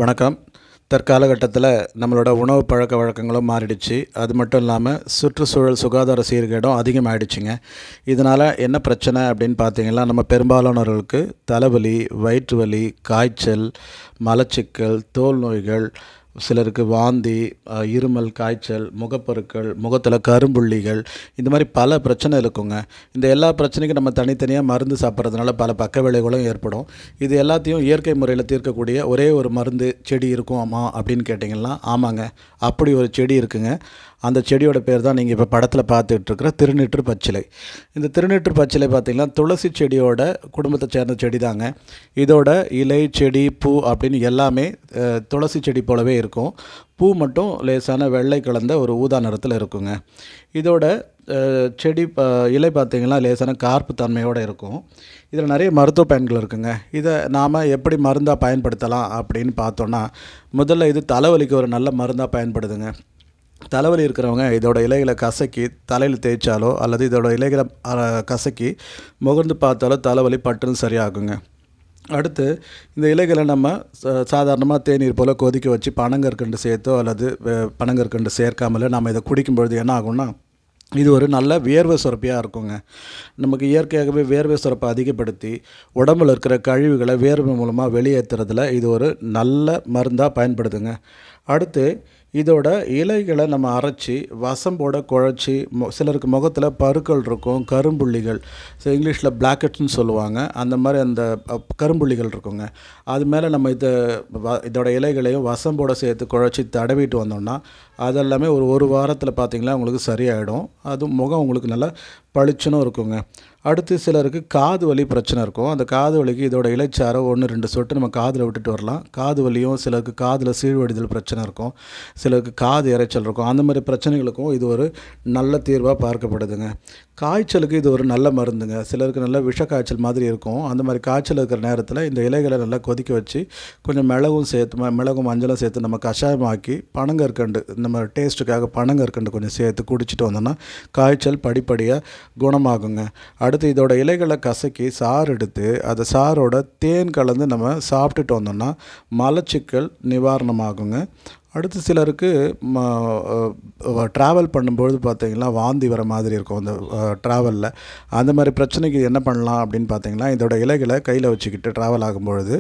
வணக்கம். தற்காலகட்டத்தில் நம்மளோட உணவு பழக்கவழக்கங்களும் மாறிடுச்சு. அது மட்டும் இல்லாமல் சுற்றுச்சூழல் சுகாதார சீர்கேடும் அதிகமாகிடுச்சுங்க. இதனால் என்ன பிரச்சனை அப்படின்னு பார்த்தீங்கன்னா, நம்ம பெரும்பாலானவர்களுக்கு தலைவலி, வயிற்று வலி, காய்ச்சல், மலச்சிக்கல், தோல் நோய்கள், சிலருக்கு வாந்தி, இருமல், காய்ச்சல், முகப்பருக்கள், முகத்தில் கரும்புள்ளிகள், இந்த மாதிரி பல பிரச்சனை இருக்குங்க. இந்த எல்லா பிரச்சனைக்கும் நம்ம தனித்தனியாக மருந்து சாப்பிட்றதுனால பல பக்க விளைவுகளும் ஏற்படும். இது எல்லாத்தையும் இயற்கை முறையில் தீர்க்கக்கூடிய ஒரே ஒரு மருந்து செடி இருக்குமா அப்படின்னு கேட்டிங்கன்னா, ஆமாங்க, அப்படி ஒரு செடி இருக்குங்க. அந்த செடியோட பேர் தான் நீங்கள் இப்போ படத்தில் பார்த்துட்ருக்கிற திருநீற்று பச்சிலை. இந்த திருநீற்று பச்சிலை பார்த்திங்கன்னா துளசி செடியோட குடும்பத்தை சேர்ந்த செடி தாங்க. இதோட இலை, செடி, பூ அப்படின்னு எல்லாமே துளசி செடி போலவே இருக்கும். பூ மட்டும் லேசான வெள்ளை கலந்த ஒரு ஊதா நிறத்தில் இருக்குங்க. இதோட செடி இலை பார்த்திங்கன்னா லேசான கார்ப்பு தன்மையோடு இருக்கும். இதில் நிறைய மருத்துவ பயன்கள் இருக்குங்க. இதை நாம் எப்படி மருந்தாக பயன்படுத்தலாம் அப்படின்னு பார்த்தோன்னா, முதல்ல இது தலைவலிக்கு ஒரு நல்ல மருந்தாக பயன்படுதுங்க. தலைவலி இருக்கிறவங்க இதோட இலைகளை கசக்கி தலையில் தேய்ச்சாலோ அல்லது இதோட இலைகளை கசக்கி முகர்ந்து பார்த்தாலோ தலைவலி பட்டுன்னு சரியாகுங்க. அடுத்து இந்த இலைகளை நம்ம சாதாரணமாக தேநீர் போல் கொதிக்க வச்சு பனங்கற்கண்டு சேர்த்தோ அல்லது பனங்கற்கண்டு சேர்க்காமலே நம்ம இதை குடிக்கும்பொழுது என்ன ஆகும்னா, இது ஒரு நல்ல வியர்வை சுரப்பியாக இருக்குங்க. நமக்கு இயற்கையாகவே வேர்வை சுரப்பை அதிகப்படுத்தி உடம்பில் இருக்கிற கழிவுகளை வேர்வை மூலமாக வெளியேற்றுறதுல இது ஒரு நல்ல மருந்தாக பயன்படுதுங்க. அடுத்து இதோட இலைகளை நம்ம அரைச்சி வசம்போட குழச்சி சிலருக்கு முகத்தில் பருக்கள் இருக்கும், கரும்புள்ளிகள், இங்கிலீஷில் பிளாக்கெட்ஸ்னு சொல்லுவாங்க, அந்த மாதிரி அந்த கரும்புள்ளிகள் இருக்குங்க. அது மேலே நம்ம இதோட இலைகளையும் வசம்போட சேர்த்து குழச்சி தடவிட்டு வந்தோம்னா அதெல்லாமே ஒரு வாரத்தில் பார்த்திங்கன்னா உங்களுக்கு சரியாயிடும். அதுவும் முகம் உங்களுக்கு நல்லா பளிச்சுன்னு இருக்குங்க. அடுத்து சிலருக்கு காது வலி பிரச்சனை இருக்கும். அந்த காது வலிக்கு இதோட இலைச்சாரை 1-2 சொட்டு நம்ம காதில் விட்டுட்டு வரலாம். காது வலியும் சிலருக்கு காதில் சீழ்வடிதல் பிரச்சனை இருக்கும், சிலருக்கு காது இறைச்சல் இருக்கும். அந்த மாதிரி பிரச்சனைகளுக்கும் இது ஒரு நல்ல தீர்வாக பார்க்கப்படுதுங்க. காய்ச்சலுக்கு இது ஒரு நல்ல மருந்துங்க. சிலருக்கு நல்ல விஷ காய்ச்சல் மாதிரி இருக்கும். அந்த மாதிரி காய்ச்சல் இருக்கிற நேரத்தில் இந்த இலைகளை நல்லா கொதிக்க வச்சு கொஞ்சம் மிளகும் மஞ்சளும் சேர்த்து நம்ம கஷாயமாக்கி பனங்கற்கண்டு நம்ம டேஸ்ட்டுக்காக பனங்கற்கண்டு கொஞ்சம் சேர்த்து குடிச்சிட்டு வந்தோம்னா காய்ச்சல் படிப்படியாக குணமாகுங்க. அடுத்து இதோட இலைகளை கசக்கி சாறு எடுத்து அதை சாரோட தேன் கலந்து நம்ம சாப்பிட்டுட்டு வந்தோம்னா மலச்சிக்கல் நிவாரணமாகுங்க. அடுத்து சிலருக்கு ட்ராவல் பண்ணும்பொழுது பார்த்திங்கன்னா வாந்தி வர மாதிரி இருக்கும் அந்த ட்ராவலில். அந்த மாதிரி பிரச்சனைக்கு என்ன பண்ணலாம் அப்படின்னு பார்த்திங்கன்னா, இதோட இலைகளை கையில் வச்சுக்கிட்டு ட்ராவல் ஆகும்பொழுது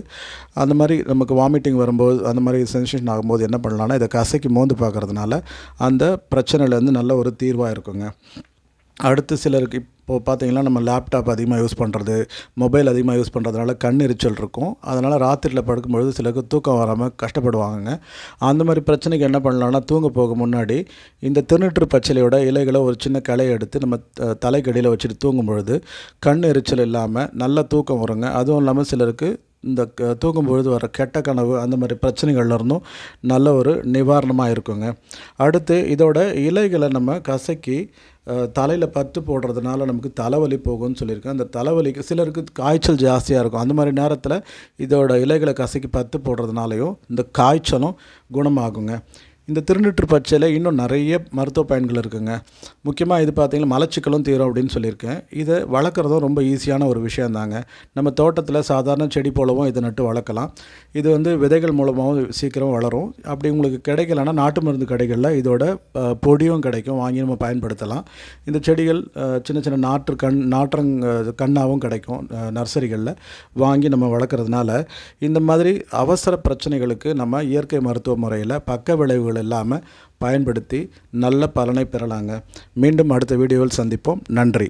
அந்த மாதிரி நமக்கு வாமிட்டிங் வரும்போது அந்த மாதிரி சென்சேஷன் ஆகும்போது என்ன பண்ணலான்னா, இதை கசக்கி மோந்து பார்க்குறதுனால அந்த பிரச்சனையிலேருந்து நல்ல ஒரு தீர்வாக இருக்குங்க. அடுத்து சிலருக்கு இப்போது பார்த்திங்கன்னா நம்ம லேப்டாப் அதிகமாக யூஸ் பண்ணுறது, மொபைல் அதிகமாக யூஸ் பண்ணுறதுனால கண் எரிச்சல் இருக்கும். அதனால் ராத்திரியில் படுக்கும்பொழுது சிலருக்கு தூக்கம் வராமல் கஷ்டப்படுவாங்க. அந்த மாதிரி பிரச்சனைக்கு என்ன பண்ணலான்னா, தூங்க போக முன்னாடி இந்த திருநீற்று பச்சிலையோட இலைகளை ஒரு சின்ன கிளையை எடுத்து நம்ம தலைக்கடியில் வச்சுட்டு தூங்கும்பொழுது கண் எரிச்சல் இல்லாமல் நல்ல தூக்கம் வருங்க. அதுவும் இல்லாமல் சிலருக்கு இந்த தூங்கும்பொழுது வர கெட்ட கனவு அந்த மாதிரி பிரச்சனைகள்லேருந்தும் நல்ல ஒரு நிவாரணமாக இருக்குங்க. அடுத்து இதோட இலைகளை நம்ம கசக்கி தலையில் பத்து போடுறதுனால நமக்கு தலைவலி போகும்னு சொல்லியிருக்கேன். அந்த தலைவலிக்கு சிலருக்கு காய்ச்சல் ஜாஸ்தியாக இருக்கும். அந்த மாதிரி நேரத்தில் இதோட இலைகளை கசக்கி பத்து போடுறதுனாலையும் இந்த காய்ச்சலும் குணமாகுங்க. இந்த திருநீற்று பச்சிலை இன்னும் நிறைய மருத்துவ பயன்கள் இருக்குங்க. முக்கியமாக இது பார்த்திங்கன்னா மலச்சிக்கலும் தீரும் அப்படின்னு சொல்லியிருக்கேன். இதை வளர்க்குறதும் ரொம்ப ஈஸியான ஒரு விஷயந்தாங்க. நம்ம தோட்டத்தில் சாதாரண செடி போலவும் இதை நட்டு வளர்க்கலாம். இது விதைகள் மூலமாகவும் சீக்கிரம் வளரும். அப்படி உங்களுக்கு கிடைக்கலன்னா நாட்டு மருந்து கடைகளில் இதோட பொடியும் கிடைக்கும், வாங்கி நம்ம பயன்படுத்தலாம். இந்த செடிகள் சின்ன சின்ன கண்ணாகவும் கிடைக்கும் நர்சரிகளில், வாங்கி நம்ம வளர்க்குறதுனால இந்த மாதிரி அவசர பிரச்சனைகளுக்கு நம்ம இயற்கை மருத்துவ முறையில் பக்க விளைவுகள் இல்லாமல் பயன்படுத்தி நல்ல பலனை பெறலாங்க. மீண்டும் அடுத்த வீடியோவில் சந்திப்போம். நன்றி.